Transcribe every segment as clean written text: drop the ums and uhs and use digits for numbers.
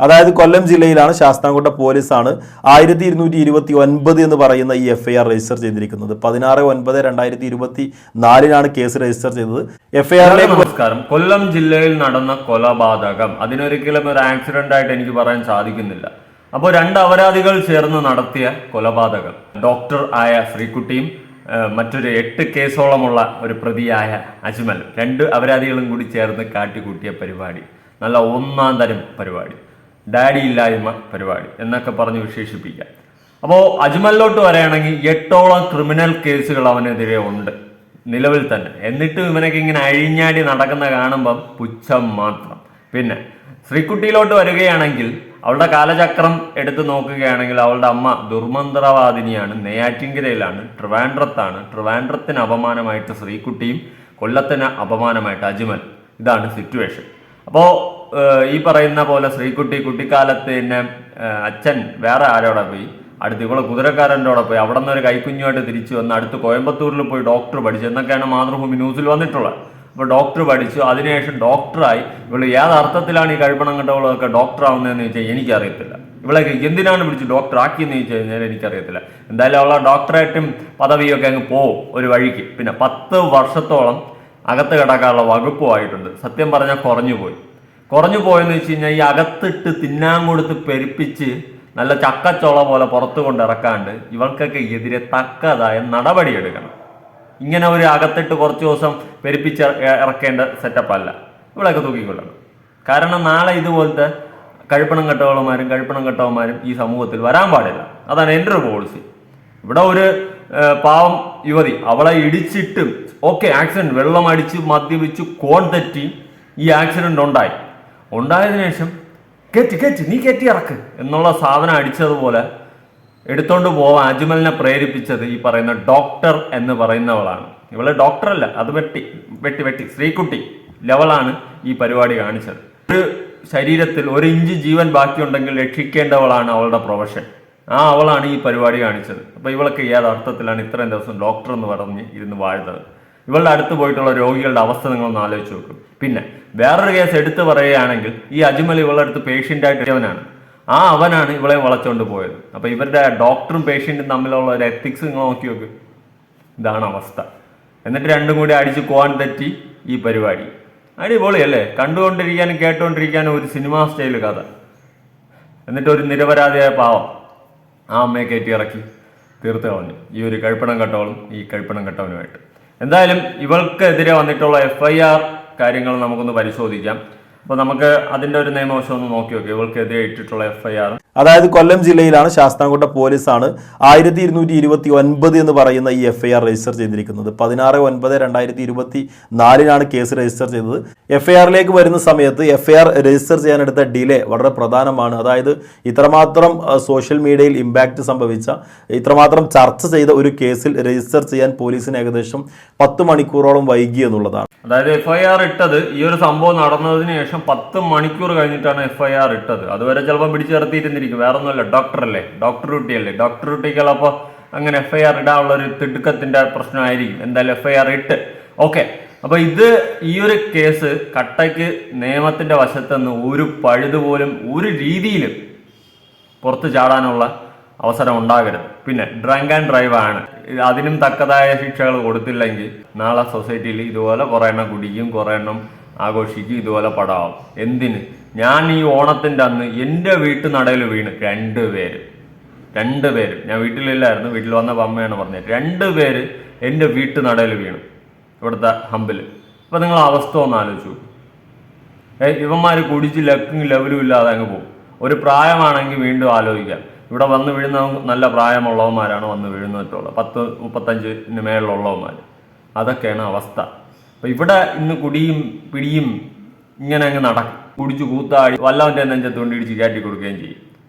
അതായത് കൊല്ലം ജില്ലയിലാണ് ശാസ്താംകോട്ട പോലീസാണ് 1229 എന്ന് പറയുന്ന ഈ FIR രജിസ്റ്റർ ചെയ്തിരിക്കുന്നത്. 16/9/2024 കേസ് രജിസ്റ്റർ ചെയ്തത്. FIR-ലേക്ക് നമസ്കാരം. കൊല്ലം ജില്ലയിൽ നടന്ന കൊലപാതകം അതിനൊരിക്കലും ഒരു ആക്സിഡന്റ് ആയിട്ട് എനിക്ക് പറയാൻ സാധിക്കുന്നില്ല. അപ്പോൾ രണ്ട് അപരാധികൾ ചേർന്ന് നടത്തിയ കൊലപാതകം, ഡോക്ടർ ആയ ശ്രീകുട്ടിയും മറ്റൊരു 8 കേസോളമുള്ള ഒരു പ്രതിയായ അജ്മൽ, രണ്ട് അപരാധികളും കൂടി ചേർന്ന് കാട്ടിക്കൂട്ടിയ പരിപാടി, നല്ല ഒന്നാം തരം പരിപാടി, ഡാഡി ഇല്ലായ്മ പരിപാടി എന്നൊക്കെ പറഞ്ഞ് വിശേഷിപ്പിക്കാം. അപ്പോൾ അജ്മലിലോട്ട് വരികയാണെങ്കിൽ 8ഓളം ക്രിമിനൽ കേസുകൾ അവനെതിരെ ഉണ്ട് നിലവിൽ തന്നെ. എന്നിട്ടും ഇവനൊക്കെ ഇങ്ങനെ അഴിഞ്ഞാടി നടക്കുന്ന കാണുമ്പം പുച്ഛം മാത്രം. പിന്നെ ശ്രീകുട്ടിയിലോട്ട് വരികയാണെങ്കിൽ അവളുടെ കാലചക്രം എടുത്ത് നോക്കുകയാണെങ്കിൽ അവളുടെ അമ്മ ദുർമന്ത്രവാദിനിയാണ്, നെയ്യാറ്റിൻകരയിലാണ്, ട്രിവാൻഡ്രത്താണ്. ട്രിവാൻഡ്രത്തിന് അപമാനമായിട്ട് ശ്രീകുട്ടിയും കൊല്ലത്തിന് അപമാനമായിട്ട് അജ്മൽ. ഇതാണ് സിറ്റുവേഷൻ. അപ്പോൾ ഈ പറയുന്ന പോലെ ശ്രീകുട്ടി കുട്ടിക്കാലത്ത് തന്നെ അച്ഛൻ വേറെ ആരോടെ പോയി, അടുത്ത് ഇവളെ കുതിരക്കാരൻ്റെ അവിടെ പോയി, അവിടെ നിന്ന് ഒരു കൈക്കുഞ്ഞുമായിട്ട് തിരിച്ചു വന്ന് അടുത്ത് കോയമ്പത്തൂരിൽ പോയി ഡോക്ടർ പഠിച്ചു എന്നൊക്കെയാണ് മാതൃഭൂമി ന്യൂസിൽ വന്നിട്ടുള്ളത്. അപ്പോൾ ഡോക്ടർ പഠിച്ചു, അതിനുശേഷം ഡോക്ടറായി. ഇവള് ഏതർത്ഥത്തിലാണ് ഈ കഴിപ്പണം കണ്ടവളൊക്കെ ഡോക്ടർ ആവുന്നതെന്ന് ചോദിച്ചാൽ എനിക്കറിയത്തില്ല. ഇവളൊക്കെ എന്തിനാണ് പിടിച്ച് ഡോക്ടർ ആക്കിയെന്ന് ചോദിച്ചു കഴിഞ്ഞാൽ എനിക്കറിയത്തില്ല. എന്തായാലും അവളെ ഡോക്ടറേറ്റും പദവിയൊക്കെ അങ്ങ് പോവും ഒരു വഴിക്ക്. പിന്നെ 10 വർഷത്തോളം അകത്ത് കിടക്കാനുള്ള വകുപ്പുമായിട്ടുണ്ട്. സത്യം പറഞ്ഞാൽ കുറഞ്ഞു പോയെന്ന് വെച്ച് കഴിഞ്ഞാൽ ഈ അകത്തിട്ട് തിന്നാൻ കൊടുത്ത് പെരുപ്പിച്ച് നല്ല ചക്കച്ചോള പോലെ പുറത്തു കൊണ്ടിറക്കാണ്ട് ഇവൾക്കൊക്കെ എതിരെ തക്കതായ നടപടിയെടുക്കണം. ഇങ്ങനെ ഒരു അകത്തിട്ട് കുറച്ച് ദിവസം പെരുപ്പിച്ച് ഇറക്കേണ്ട സെറ്റപ്പല്ല. ഇവളൊക്കെ തൂക്കിക്കൊള്ളണം. കാരണം നാളെ ഇതുപോലത്തെ കഴിപ്പണം കെട്ടവന്മാരും ഈ സമൂഹത്തിൽ വരാൻ പാടില്ല. അതാണ് എൻ്റെ ഒരു പോളിസി. ഇവിടെ ഒരു പാവം യുവതി, അവളെ ഇടിച്ചിട്ടും ആക്സിഡന്റ്, വെള്ളം അടിച്ച് മദ്യപിച്ച് കോൺ തെറ്റി ഈ ആക്സിഡന്റ് ഉണ്ടായതിനു ശേഷം നീ കെറ്റി ഇറക്ക് എന്നുള്ള സാധനം അടിച്ചതുപോലെ എടുത്തോണ്ട് പോവാൻ അജ്മലിനെ പ്രേരിപ്പിച്ചത് ഈ പറയുന്ന ഡോക്ടർ എന്ന് പറയുന്നവളാണ്. ഇവള് ഡോക്ടറല്ല, അത് വെട്ടി ശ്രീകുട്ടി ലെവലാണ് ഈ പരിപാടി കാണിച്ചത്. ഒരു ശരീരത്തിൽ 1 ഇഞ്ച് ജീവൻ ബാക്കിയുണ്ടെങ്കിൽ രക്ഷിക്കേണ്ടവളാണ് അവളുടെ പ്രൊഫഷൻ. അവളാണ് ഈ പരിപാടി കാണിച്ചത്. അപ്പൊ ഇവളൊക്കെ ഏത് അർത്ഥത്തിലാണ് ഇത്രയും ദിവസം ഡോക്ടർ എന്ന് പറഞ്ഞ് ഇരുന്ന് വാഴുന്നത്? ഇവളുടെ അടുത്ത് പോയിട്ടുള്ള രോഗികളുടെ അവസ്ഥ നിങ്ങളൊന്ന് ആലോചിച്ച് നോക്കും. പിന്നെ വേറൊരു കേസ് എടുത്തു പറയുകയാണെങ്കിൽ ഈ അജ്മൽ ഇവളുടെ അടുത്ത് പേഷ്യൻ്റായിട്ട് അവനാണ് ഇവളെ വളച്ചുകൊണ്ട് പോയത്. അപ്പൊ ഇവരുടെ ഡോക്ടറും പേഷ്യൻറ്റും തമ്മിലുള്ള ഒരു എത്തിക്സ് നിങ്ങൾ നോക്കി നോക്ക്. ഇതാണ് അവസ്ഥ. എന്നിട്ട് രണ്ടും കൂടി അടിച്ച് കോൺ തെറ്റി ഈ പരിപാടി. അടിപൊളിയല്ലേ? കണ്ടുകൊണ്ടിരിക്കാനും കേട്ടുകൊണ്ടിരിക്കാനും ഒരു സിനിമാ സ്റ്റൈൽ കഥ. എന്നിട്ട് ഒരു നിരപരാധിയായ പാവം അമ്മയെ കയറ്റി ഇറക്കി തീർത്ത് കളഞ്ഞു ഈ ഒരു കഴിപ്പണം കെട്ടവളും ഈ കഴിപ്പണം കെട്ടവനുമായിട്ട്. എന്തായാലും ഇവൾക്കെതിരെ വന്നിട്ടുള്ള FIR കാര്യങ്ങൾ നമുക്കൊന്ന് പരിശോധിക്കാം. അപ്പോൾ നമുക്ക് അതിൻ്റെ ഒരു നിയമവശം ഒന്ന് നോക്കി നോക്കി. ഇവൾക്കെതിരെ ഇട്ടിട്ടുള്ള FIR, അതായത് കൊല്ലം ജില്ലയിലാണ് ശാസ്താംകോട്ട പോലീസാണ് 1229 എന്ന് പറയുന്ന ഈ FIR രജിസ്റ്റർ ചെയ്തിരിക്കുന്നത്. 16/9/2024 കേസ് രജിസ്റ്റർ ചെയ്തത്. FIR-ലേക്ക് വരുന്ന സമയത്ത് FIR രജിസ്റ്റർ ചെയ്യാനെടുത്ത ഡിലേ വളരെ പ്രധാനമാണ്. അതായത് ഇത്രമാത്രം സോഷ്യൽ മീഡിയയിൽ ഇമ്പാക്റ്റ് സംഭവിച്ച, ഇത്രമാത്രം ചർച്ച ചെയ്ത ഒരു കേസിൽ രജിസ്റ്റർ ചെയ്യാൻ പോലീസിന് ഏകദേശം 10 മണിക്കൂറോളം വൈകി എന്നുള്ളതാണ്. അതായത് FIR ഇട്ടത് ഈ ഒരു സംഭവം നടന്നതിന് ശേഷം 10 മണിക്കൂർ കഴിഞ്ഞിട്ടാണ് FIR ഇട്ടത്. അതുവരെ ചിലപ്പോൾ പിടിച്ചു നിർത്തിയിരുന്നിരിക്കും. വേറെ ഒന്നുമല്ല, ഡോക്ടറല്ലേ, ഡോക്ടർ ഡ്യൂട്ടിയല്ലേ. ഡോക്ടർ ഡ്യൂട്ടിക്ക് അപ്പോൾ അങ്ങനെ FIR ഇടാനുള്ള ഒരു തിടുക്കത്തിന്റെ പ്രശ്നമായിരിക്കും. എന്തായാലും FIR ഇട്ട് അപ്പൊ ഈ ഒരു കേസ് കട്ടയ്ക്ക് നിയമത്തിന്റെ വശത്തുനിന്ന് ഒരു പഴുതുപോലും ഒരു രീതിയിലും പുറത്തു ചാടാനുള്ള അവസരം ഉണ്ടാകരുത്. പിന്നെ ഡ്രങ്ക് ആൻഡ് ഡ്രൈവ് ആണ്. അതിനും തക്കതായ ശിക്ഷകൾ കൊടുത്തില്ലെങ്കിൽ നാളെ സൊസൈറ്റിയിൽ ഇതുപോലെ കുറേ എണ്ണം കുടിക്കും, കുറേ എണ്ണം ആഘോഷിക്കും, ഇതുപോലെ പടമാവും. എന്തിന്? ഞാൻ ഈ ഓണത്തിൻ്റെ അന്ന് എൻ്റെ വീട്ടുനടയിൽ വീണ് 2 പേര്, ഞാൻ വീട്ടിലില്ലായിരുന്നു, വീട്ടിൽ വന്നപ്പോൾ അമ്മയാണ് പറഞ്ഞത്, 2 പേര് എൻ്റെ വീട്ടുനടയിൽ വീണു ഇവിടുത്തെ ഹമ്പിൽ. അപ്പം നിങ്ങൾ അവസ്ഥ ഒന്ന് ആലോചിച്ചു. ഇവന്മാർ കുടിച്ച് ലെവലും ഇല്ലാതെ അങ്ങ് പോകും. ഒരു പ്രായമാണെങ്കിൽ വീണ്ടും ആലോചിക്കാം. ഇവിടെ വന്ന് വീഴുന്ന നല്ല പ്രായമുള്ളവന്മാരാണ് വന്ന് വീഴുന്നിട്ടുള്ളത്, 10-35 മേളിലുള്ളവന്മാർ. അതൊക്കെയാണ് അവസ്ഥ. അപ്പം ഇവിടെ ഇന്ന് കുടിയും പിടിയും ഇങ്ങനെ അങ്ങ് നടക്കും. കുടിച്ച് കൂത്താടി വല്ലവൻ്റെ നെഞ്ചത്ത് കൊണ്ട് ഇടിച്ച് കയറ്റി കൊടുക്കുകയും ചെയ്യും.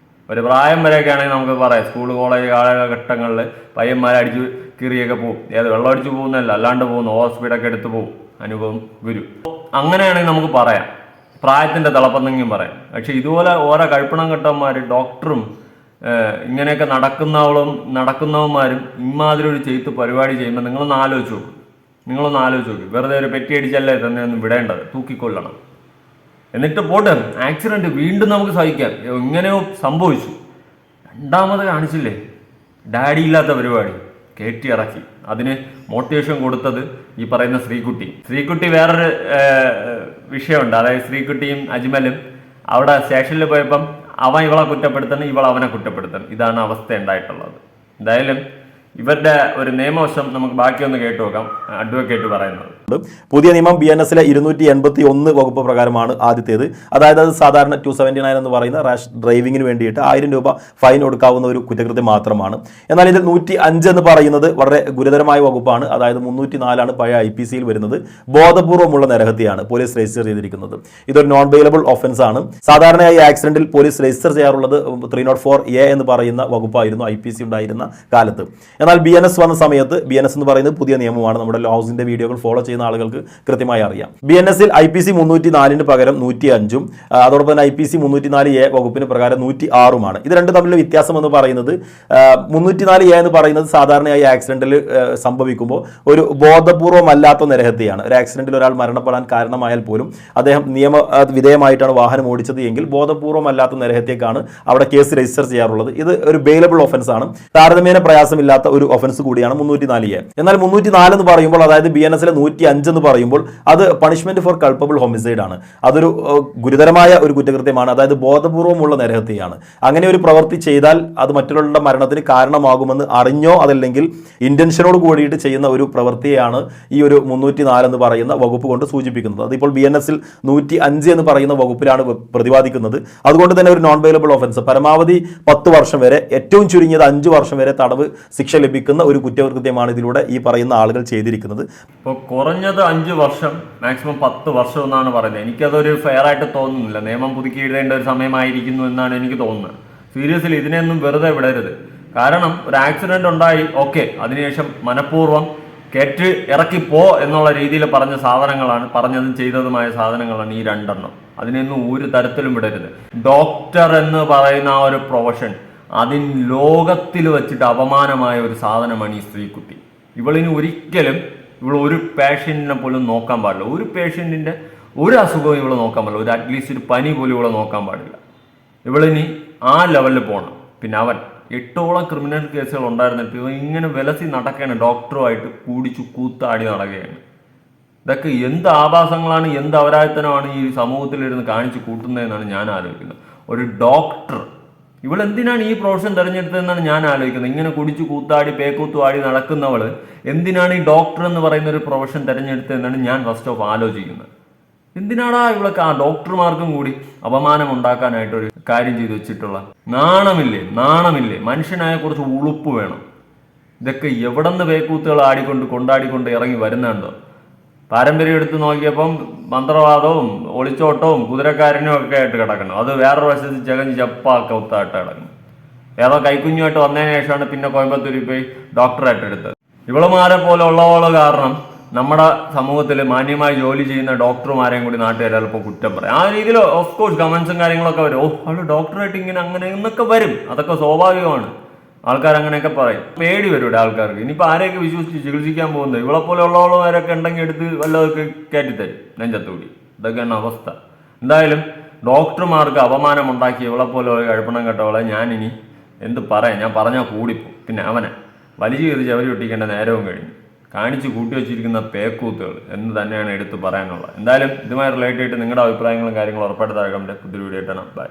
ഒരു പ്രായം വരെയൊക്കെ ആണെങ്കിൽ നമുക്ക് പറയാം, സ്കൂൾ കോളേജ് കാലഘട്ടങ്ങളിൽ പയ്യന്മാരടിച്ച് കീറിയൊക്കെ പോകും. വെള്ളം അടിച്ച് പോകുന്നതല്ല, അല്ലാണ്ട് പോകുന്നു, ഓവർ സ്പീഡൊക്കെ എടുത്ത് പോകും, അനുഭവം വരും. അങ്ങനെയാണെങ്കിൽ നമുക്ക് പറയാം, പ്രായത്തിൻ്റെ തിളപ്പന്നെങ്കിലും പറയാം. പക്ഷെ ഇതുപോലെ ഓരോ കഴിപ്പണം കെട്ടന്മാർ, ഡോക്ടറും ഇങ്ങനെയൊക്കെ നടക്കുന്നവന്മാരും ഇമാതിരി ഒരു ചെയ്ത്ത് പരിപാടി ചെയ്യുമ്പോൾ നിങ്ങളൊന്ന് ആലോചിച്ച് നോക്കും. വെറുതെ ഒരു പെറ്റി അടിച്ചല്ലേ തന്നെ ഒന്നും വിടേണ്ടത്, തൂക്കിക്കൊല്ലണം. എന്നിട്ട് പോട്ടെ, ആക്സിഡന്റ് വീണ്ടും നമുക്ക് സഹിക്കാം, എങ്ങനെയോ സംഭവിച്ചു. രണ്ടാമത് കാണിച്ചില്ലേ ഡാഡി ഇല്ലാത്ത പരിപാടി, കയറ്റി ഇറക്കി. അതിന് മോട്ടിവേഷൻ കൊടുത്തത് ഈ പറയുന്ന ശ്രീകുട്ടി വേറൊരു വിഷയമുണ്ട്. അതായത് ശ്രീകുട്ടിയും അജ്മലും അവിടെ സ്റ്റേഷനിൽ പോയപ്പം അവൻ ഇവളെ കുറ്റപ്പെടുത്തണം, ഇവൾ അവനെ കുറ്റപ്പെടുത്തണം. ഇതാണ് അവസ്ഥ ഉണ്ടായിട്ടുള്ളത്. എന്തായാലും ഇവരുടെ ഒരു നിയമവശം നമുക്ക് ബാക്കിയൊന്ന് കേട്ടു നോക്കാം, അഡ്വക്കേറ്റ് പറയുന്നത്. പുതിയ നിയമം BNS-ലെ 281 വകുപ്പ് പ്രകാരമാണ് ആദ്യത്തേത്. അതായത് അത് സാധാരണ 279 എന്ന് പറയുന്ന റാഷ് ഡ്രൈവിങ്ങിന് വേണ്ടിയിട്ട് 1000 രൂപ ഫൈൻ കൊടുക്കാവുന്ന ഒരു കുറ്റകൃത്യം മാത്രമാണ്. എന്നാൽ ഇതിൽ 105 എന്ന് പറയുന്നത് വളരെ ഗുരുതരമായ വകുപ്പാണ്. അതായത് 304 പഴയ IPC-യിൽ വരുന്നത്. ബോധപൂർവമുള്ള നരഹത്യയാണ് പോലീസ് രജിസ്റ്റർ ചെയ്തിരിക്കുന്നത്. ഇതൊരു നോൺ ബെയിലബിൾ ഒഫൻസ് ആണ്. സാധാരണയായി ആക്സിഡന്റിൽ പോലീസ് രജിസ്റ്റർ ചെയ്യാറുള്ളത് 304A എന്ന് പറയുന്ന വകുപ്പായിരുന്നു IPC ഉണ്ടായിരുന്ന കാലത്ത്. എന്നാൽ BNS വന്ന സമയത്ത്, BNS എന്ന് പറയുന്നത് പുതിയ നിയമമാണ്, നമ്മുടെ ലോസിന്റെ വീഡിയോകൾ ഫോളോ ചെയ്യുന്ന ആളുകൾക്ക് കൃത്യമായി അറിയാം. BNS-ൽ IPC 304-ന് പകരം 105-ഉം അതോടൊപ്പം തന്നെ IPC 304A വകുപ്പിന് പ്രകാരം 106-ഉമാണ്. ഇത് രണ്ടും തമ്മിലുള്ള വ്യത്യാസം എന്ന് പറയുന്നത് 304A എന്ന് പറയുന്നത് സാധാരണയായി ആക്സിഡന്റിൽ സംഭവിക്കുമ്പോൾ ഒരു ബോധപൂർവമല്ലാത്ത നരഹത്യയാണ്. ഒരു ആക്സിഡന്റിൽ ഒരാൾ മരണപ്പെടാൻ കാരണമായാൽ പോലും അദ്ദേഹം നിയമ വിധേയമായിട്ടാണ് വാഹനം ഓടിച്ചത് എങ്കിൽ ബോധപൂർവമല്ലാത്ത നരഹത്യക്കാണ് അവിടെ കേസ് രജിസ്റ്റർ ചെയ്യാറുള്ളത്. ഇത് ഒരു ബെയിലബിൾ ഒഫൻസ് ആണ്. താരതമ്യേന പ്രയാസമില്ലാത്ത ഒരു ഒഫൻസ് കൂടിയാണ് 304A. എന്നാൽ 304 എന്ന് പറയുമ്പോൾ, അതായത് BNS-ലെ 105 എന്ന് പറയുമ്പോൾ അത് പണിഷ്മെന്റ് ഫോർ കൾപ്പബിൾ ഹോമിസൈഡ് ആണ്. അതൊരു ഗുരുതരമായ ഒരു കുറ്റകൃത്യമാണ്. അതായത് ബോധപൂർവമുള്ള നരഹത്യയാണ്. അങ്ങനെ ഒരു പ്രവൃത്തി ചെയ്താൽ അത് മറ്റുള്ളവരുടെ മരണത്തിന് കാരണമാകുമെന്ന് അറിഞ്ഞോ അതല്ലെങ്കിൽ ഇന്റൻഷനോട് കൂടിയിട്ട് ചെയ്യുന്ന ഒരു പ്രവൃത്തിയാണ് ഈ ഒരു 304 എന്ന് പറയുന്ന വകുപ്പ് കൊണ്ട് സൂചിപ്പിക്കുന്നത്. അതിപ്പോൾ BNS-ൽ 105 എന്ന് പറയുന്ന വകുപ്പിലാണ് പ്രതിപാദിക്കുന്നത്. അതുകൊണ്ട് തന്നെ ഒരു നോൺ ബെയിലബിൾ ഒഫൻസ്, പരമാവധി 10 വർഷം വരെ, ഏറ്റവും ചുരുങ്ങിയത് 5 വർഷം വരെ തടവ് ശിക്ഷ ലഭിക്കുന്ന ഒരു കുറ്റകൃത്യമാണ് ഇതിലൂടെ ഈ പറയുന്ന ആളുകൾ ചെയ്തിരിക്കുന്നത്. ഇപ്പോൾ കുറഞ്ഞത് 5 വർഷം, മാക്സിമം 10 വർഷം എന്നാണ് പറയുന്നത്. എനിക്കതൊരു ഫെയർ ആയിട്ട് തോന്നുന്നില്ല. നിയമം പുതുക്കി എഴുതേണ്ട ഒരു സമയമായിരിക്കുന്നു എന്നാണ് എനിക്ക് തോന്നുന്നത്. സീരിയസ്ലി ഇതിനെയൊന്നും വെറുതെ വിടരുത്. കാരണം ഒരു ആക്സിഡന്റ് ഉണ്ടായി, ഓക്കെ, അതിനുശേഷം മനഃപൂർവ്വം കയറ്റി ഇറക്കിപ്പോ എന്നുള്ള രീതിയിൽ പറഞ്ഞ സാധനങ്ങളാണ്, പറഞ്ഞതും ചെയ്തതുമായ സാധനങ്ങളാണ് ഈ രണ്ടെണ്ണം. അതിനെയൊന്നും ഒരു തരത്തിലും വിടരുത്. ഡോക്ടർ എന്ന് പറയുന്ന ആ ഒരു പ്രൊഫഷൻ, അതിന് ലോകത്തിൽ വെച്ചിട്ട് അപമാനമായ ഒരു സാധനമാണ് ഈ സ്ത്രീക്കുട്ടി. ഇവളിന് ഒരിക്കലും ഒരു പേഷ്യൻറ്റിനെ പോലും നോക്കാൻ പാടില്ല. ഒരു പേഷ്യൻറ്റിൻ്റെ ഒരു അസുഖവും ഇവളെ നോക്കാൻ പാടില്ല. ഒരു അറ്റ്ലീസ്റ്റ് ഒരു പനി പോലും ഇവളെ നോക്കാൻ പാടില്ല. ഇവളിനി ആ ലെവലിൽ പോകണം. പിന്നെ അവൻ 8ഓളം ക്രിമിനൽ കേസുകൾ ഉണ്ടായിരുന്നിട്ട് ഇങ്ങനെ വിലസി നടക്കുകയാണ്, ഡോക്ടറുമായിട്ട് കൂടിച്ചു കൂത്താടി നടക്കുകയാണ്. ഇതൊക്കെ എന്ത് ആഭാസങ്ങളാണ്, എന്ത് അപരാധത്തനമാണ് ഈ സമൂഹത്തിലിരുന്ന് കാണിച്ചു കൂട്ടുന്നതെന്നാണ് ഞാൻ ആലോചിക്കുന്നത്. ഒരു ഡോക്ടർ, ഇവളെന്തിനാണ് ഈ പ്രൊഫഷൻ തിരഞ്ഞെടുത്തതെന്നാണ് ഞാൻ ആലോചിക്കുന്നത്. ഇങ്ങനെ കുടിച്ചു കൂത്താടി പേക്കൂത്തുവാടി നടക്കുന്നവൾ എന്തിനാണ് ഈ ഡോക്ടർ എന്ന് പറയുന്ന ഒരു പ്രൊഫഷൻ തിരഞ്ഞെടുത്തതെന്നാണ് ഞാൻ ഫസ്റ്റ് ഓഫ് ആലോചിക്കുന്നത്. എന്തിനാടാ ഇവളൊക്കെ ആ ഡോക്ടർമാർക്കും കൂടി അപമാനം ഉണ്ടാക്കാനായിട്ടൊരു കാര്യം ചെയ്തു വെച്ചിട്ടുള്ള? നാണമില്ലേ? മനുഷ്യനായ കുറച്ച് ഉളുപ്പ് വേണം. ഇതൊക്കെ എവിടെ നിന്ന് പേക്കൂത്തുകൾ കൊണ്ടാടിക്കൊണ്ട് ഇറങ്ങി വരുന്നുണ്ടോ? പാരമ്പര്യം എടുത്ത് നോക്കിയപ്പം മന്ത്രവാദവും ഒളിച്ചോട്ടവും കുതിരക്കാരനും ഒക്കെ ആയിട്ട് കിടക്കണം. അത് വേറൊരു വശത്ത് ചകഞ്ഞ് ചപ്പാക്കൊത്തായിട്ട് കിടക്കണം. ഏതോ കൈക്കുഞ്ഞുമായിട്ട് വന്നതിന് ശേഷമാണ് പിന്നെ കോയമ്പത്തൂരിൽ പോയി ഡോക്ടറായിട്ട് എടുത്തത്. ഇവളുമാരെ പോലെ ഉള്ളവള് കാരണം നമ്മുടെ സമൂഹത്തിൽ മാന്യമായി ജോലി ചെയ്യുന്ന ഡോക്ടർമാരെയും കൂടി നാട്ടുകാർ ചിലപ്പോൾ കുറ്റം പറയും. ആ രീതിയിൽ ഓഫ്കോഴ്സ് കമൻസും കാര്യങ്ങളൊക്കെ വരും. അവള് ഡോക്ടറായിട്ട് ഇങ്ങനെ അങ്ങനെ എന്നൊക്കെ വരും. അതൊക്കെ സ്വാഭാവികമാണ്. ആൾക്കാർ അങ്ങനെയൊക്കെ പറയും. പേടി വരും ഇവിടെ ആൾക്കാർക്ക്. ഇനിയിപ്പോൾ ആരെയൊക്കെ വിശ്വസിച്ച് ചികിത്സിക്കാൻ പോകുന്നത്? ഇവളെ പോലെ ഉള്ളവരൊക്കെ ഉണ്ടെങ്കിൽ എടുത്ത് വല്ലതൊക്കെ കയറ്റിത്തരും നെഞ്ചത്തൂടി. ഇതൊക്കെയാണ് അവസ്ഥ. എന്തായാലും ഡോക്ടർമാർക്ക് അപമാനം ഉണ്ടാക്കി ഇവളെ പോലെ കഴിപ്പണം കേട്ടവളെ ഞാനിനി എന്ത് പറയാം? ഞാൻ പറഞ്ഞാൽ കൂടിപ്പോ. പിന്നെ അവനെ വലിച്ചു കയറി ചവരി ഒട്ടിക്കേണ്ട നേരവും കഴിഞ്ഞു. കാണിച്ച് കൂട്ടി വെച്ചിരിക്കുന്ന പേക്കൂത്തുകൾ എന്ന് തന്നെയാണ് എടുത്ത് പറയാനുള്ളത്. എന്തായാലും ഇതുമായി റിലേറ്റ് ആയിട്ട് നിങ്ങളുടെ അഭിപ്രായങ്ങളും കാര്യങ്ങളും ഉറപ്പായിട്ട് താഴെ കമന്റ് പുതിയ വീഡിയോ ഇട്ടണം. ബൈ.